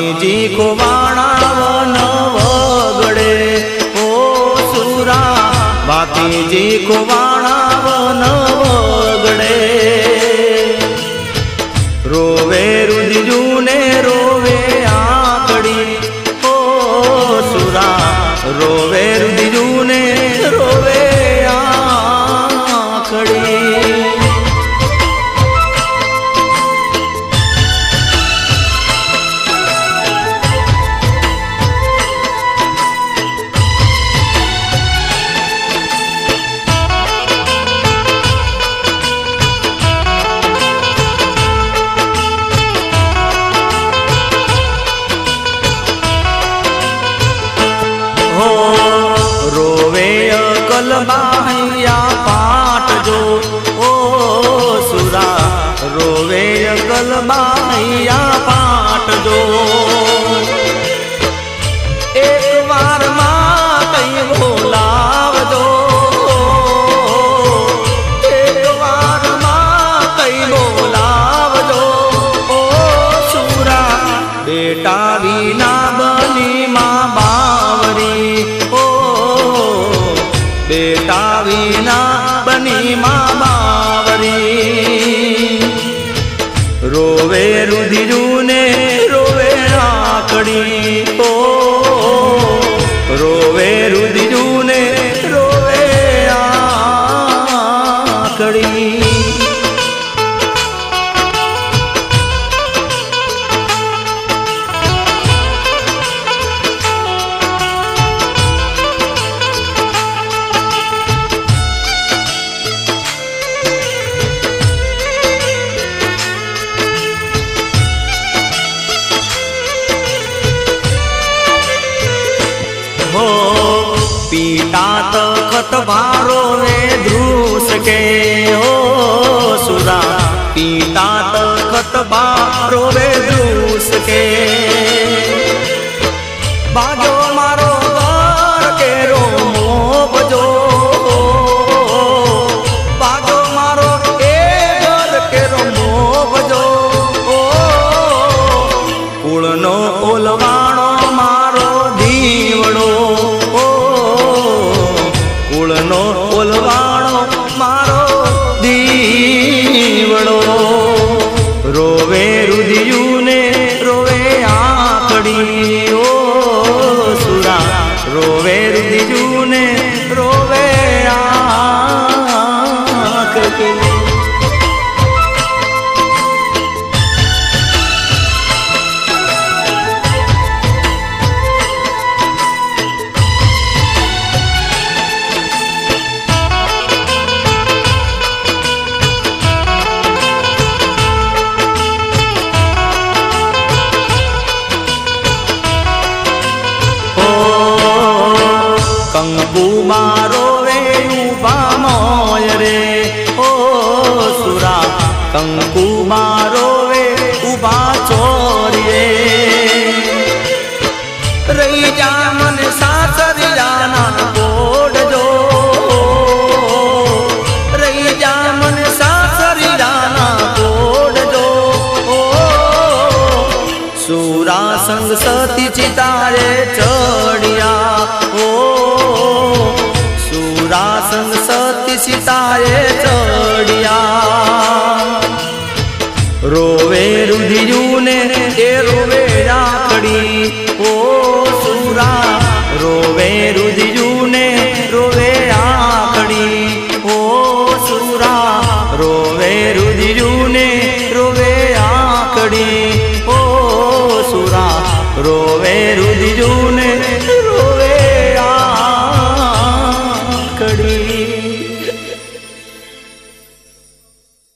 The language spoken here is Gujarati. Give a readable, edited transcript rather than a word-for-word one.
બાતીજી ખોવાણા વન વગડે ઓ સુરા બાતીજી ખોવાણા વન વગડે રોવે રુધિજુ ને રોવે આકડી ઓ સુરા રોવે રુધિજુ ને રોવે આકડી રોવે અકલબાયા પાટજો ઓ સુરા રોવે અકલબાયા પાટજો એક વાર માં કઈ બોલાવજો એક વાર માં કઈ બોલાવજો ઓ સુરા બેટા વિના બની માં બાવરી બેટા વિના બની માં બાવરી રોવે રુધિજુ ને રોવે આકડી ઓ રોવે રુધિજુ ને રોવે આકડી पीटा तखत भारो ने ध्रूस के हो सुरा पीटा तखत भारो वे ध्रूस के भाग्यो मारो घर के रो मोबजो भाग्यो मारो ए घर के रो मोबजो ओ कुळनो ओलवाणो मारो दीवड़ो નો ઓલવાણો મારો દીવડો રોવે રુધિજુ ને રોવે આકડી ઓ સુરા રોવે રુધિજુ ને રોવે આકડી કંકુ મારો વે ઉભા મોય રે ઓ સુરા કંકુ મારો વે ઉભા ચોરીએ રહી જા મન સાસરિયાના કોડજો રહી જા મન સાસરિયાના કોડજો ઓ સુરા સંગ સતી ચિતારે ચડિયા ઓ संग सती सीताए चढ़िया रोवे रुधिजू ने रोवे आकड़ी ओ सुरा रोवे रुधिजू ने रोवे आकड़ी ओ सुरा रोवे रुधिजू ने रोवे आकड़ी ओ सुरा रोवे रुधिजू ने